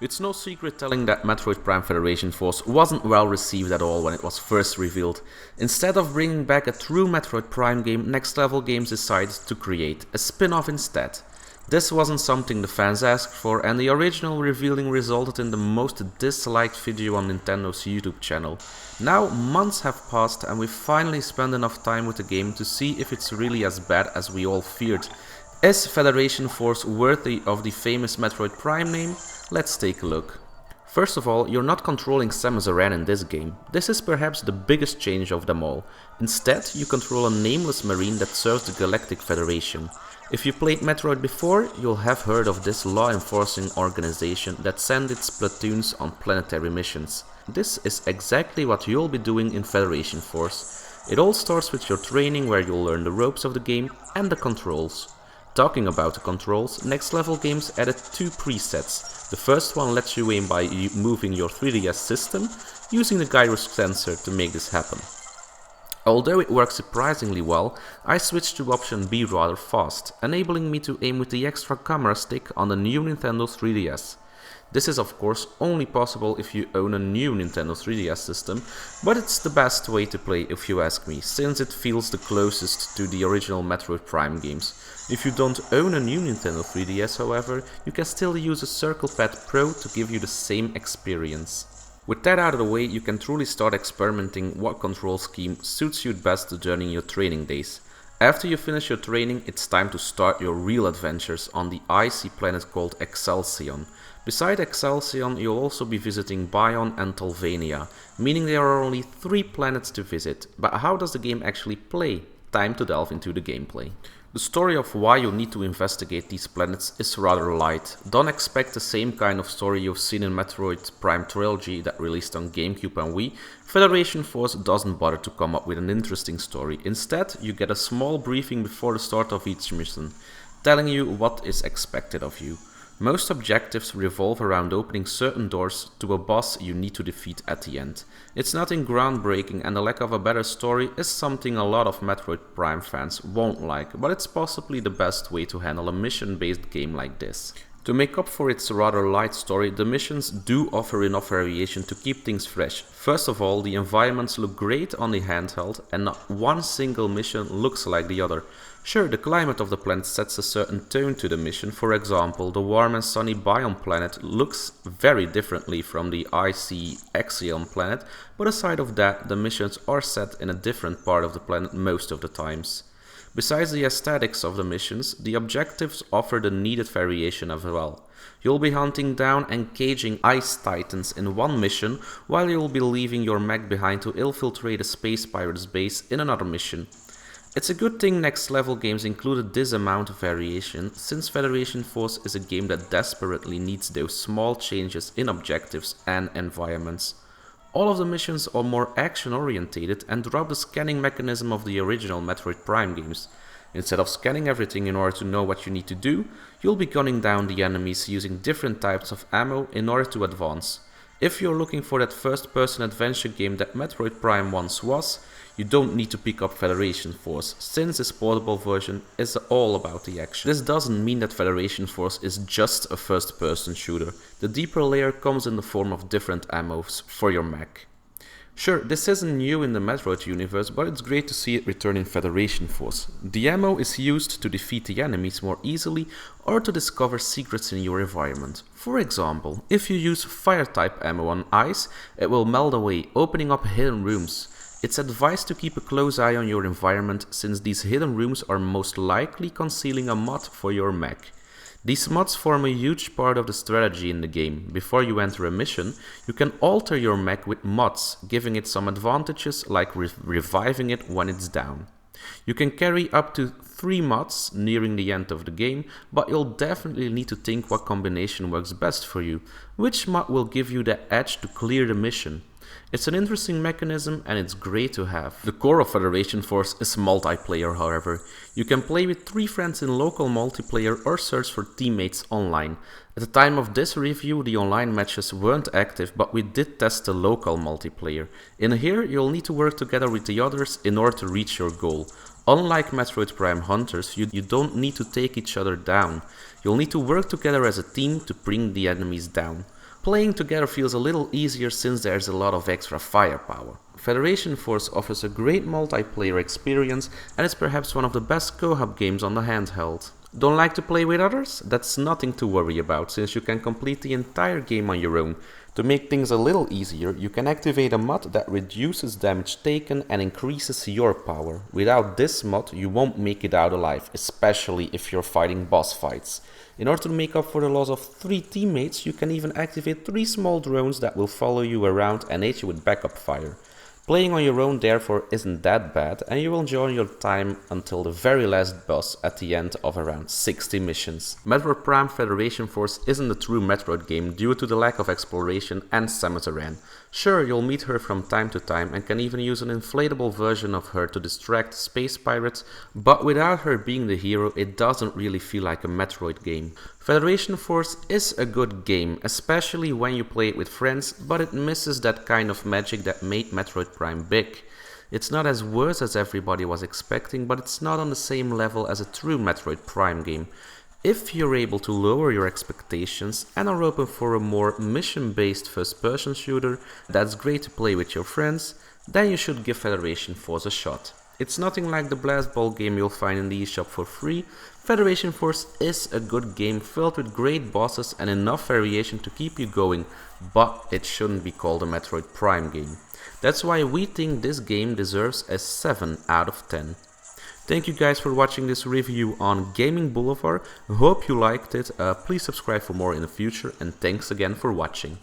It's no secret telling that Metroid Prime Federation Force wasn't well received at all when it was first revealed. Instead of bringing back a true Metroid Prime game, Next Level Games decided to create a spin-off instead. This wasn't something the fans asked for, and the original revealing resulted in the most disliked video on Nintendo's YouTube channel. Now months have passed and we've finally spent enough time with the game to see if it's really as bad as we all feared. Is Federation Force worthy of the famous Metroid Prime name? Let's take a look. First of all, you're not controlling Samus Aran in this game. This is perhaps the biggest change of them all. Instead, you control a nameless marine that serves the Galactic Federation. If you played Metroid before, you'll have heard of this law-enforcing organization that sends its platoons on planetary missions. This is exactly what you'll be doing in Federation Force. It all starts with your training, where you'll learn the ropes of the game and the controls. Talking about the controls, Next Level Games added two presets. The first one lets you aim by moving your 3DS system, using the gyrus sensor to make this happen. Although it works surprisingly well, I switched to option B rather fast, enabling me to aim with the extra camera stick on the new Nintendo 3DS. This is of course only possible if you own a new Nintendo 3DS system, but it's the best way to play if you ask me, since it feels the closest to the original Metroid Prime games. If you don't own a new Nintendo 3DS, however, you can still use a Circle Pad Pro to give you the same experience. With that out of the way, you can truly start experimenting what control scheme suits you best during your training days. After you finish your training, it's time to start your real adventures on the icy planet called Excelsion. Beside Excelsion, you'll also be visiting Bion and Tolvania, meaning there are only 3 planets to visit. But how does the game actually play? Time to delve into the gameplay. The story of why you need to investigate these planets is rather light. Don't expect the same kind of story you've seen in Metroid Prime Trilogy that released on GameCube and Wii. Federation Force doesn't bother to come up with an interesting story. Instead, you get a small briefing before the start of each mission, telling you what is expected of you. Most objectives revolve around opening certain doors to a boss you need to defeat at the end. It's nothing groundbreaking, and the lack of a better story is something a lot of Metroid Prime fans won't like, but it's possibly the best way to handle a mission-based game like this. To make up for its rather light story, the missions do offer enough variation to keep things fresh. First of all, the environments look great on the handheld, and not one single mission looks like the other. Sure, the climate of the planet sets a certain tone to the mission. For example, the warm and sunny Bion planet looks very differently from the icy Exion planet, but aside of that, the missions are set in a different part of the planet most of the times. Besides the aesthetics of the missions, the objectives offer the needed variation as well. You'll be hunting down and caging ice titans in one mission, while you'll be leaving your mech behind to infiltrate a space pirate's base in another mission. It's a good thing Next Level Games included this amount of variation, since Federation Force is a game that desperately needs those small changes in objectives and environments. All of the missions are more action-orientated and drop the scanning mechanism of the original Metroid Prime games. Instead of scanning everything in order to know what you need to do, you'll be gunning down the enemies using different types of ammo in order to advance. If you're looking for that first-person adventure game that Metroid Prime once was, you don't need to pick up Federation Force, since this portable version is all about the action. This doesn't mean that Federation Force is just a first-person shooter. The deeper layer comes in the form of different ammos for your mech. Sure, this isn't new in the Metroid universe, but it's great to see it return in Federation Force. The ammo is used to defeat the enemies more easily or to discover secrets in your environment. For example, if you use fire-type ammo on ice, it will melt away, opening up hidden rooms. It's advised to keep a close eye on your environment, since these hidden rooms are most likely concealing a mod for your mech. These mods form a huge part of the strategy in the game. Before you enter a mission, you can alter your mech with mods, giving it some advantages like reviving it when it's down. You can carry up to 3 mods nearing the end of the game, but you'll definitely need to think what combination works best for you. Which mod will give you the edge to clear the mission? It's an interesting mechanism and it's great to have. The core of Federation Force is multiplayer, however. You can play with 3 friends in local multiplayer or search for teammates online. At the time of this review, the online matches weren't active, but we did test the local multiplayer. In here, you'll need to work together with the others in order to reach your goal. Unlike Metroid Prime Hunters, you don't need to take each other down. You'll need to work together as a team to bring the enemies down. Playing together feels a little easier since there's a lot of extra firepower. Federation Force offers a great multiplayer experience and is perhaps one of the best co-op games on the handheld. Don't like to play with others? That's nothing to worry about, since you can complete the entire game on your own. To make things a little easier, you can activate a mod that reduces damage taken and increases your power. Without this mod, you won't make it out alive, especially if you're fighting boss fights. In order to make up for the loss of 3 teammates, you can even activate 3 small drones that will follow you around and aid you with backup fire. Playing on your own therefore isn't that bad, and you will enjoy your time until the very last boss at the end of around 60 missions. Metroid Prime Federation Force isn't a true Metroid game due to the lack of exploration and Samus Aran. Sure, you'll meet her from time to time and can even use an inflatable version of her to distract space pirates, but without her being the hero, it doesn't really feel like a Metroid game. Federation Force is a good game, especially when you play it with friends, but it misses that kind of magic that made Metroid Prime big. It's not as worse as everybody was expecting, but it's not on the same level as a true Metroid Prime game. If you're able to lower your expectations and are open for a more mission-based first-person shooter that's great to play with your friends, then you should give Federation Force a shot. It's nothing like the Blast Ball game you'll find in the eShop for free. Federation Force is a good game filled with great bosses and enough variation to keep you going, but it shouldn't be called a Metroid Prime game. That's why we think this game deserves a 7 out of 10. Thank you guys for watching this review on Gaming Boulevard. Hope you liked it. Please subscribe for more in the future, and thanks again for watching.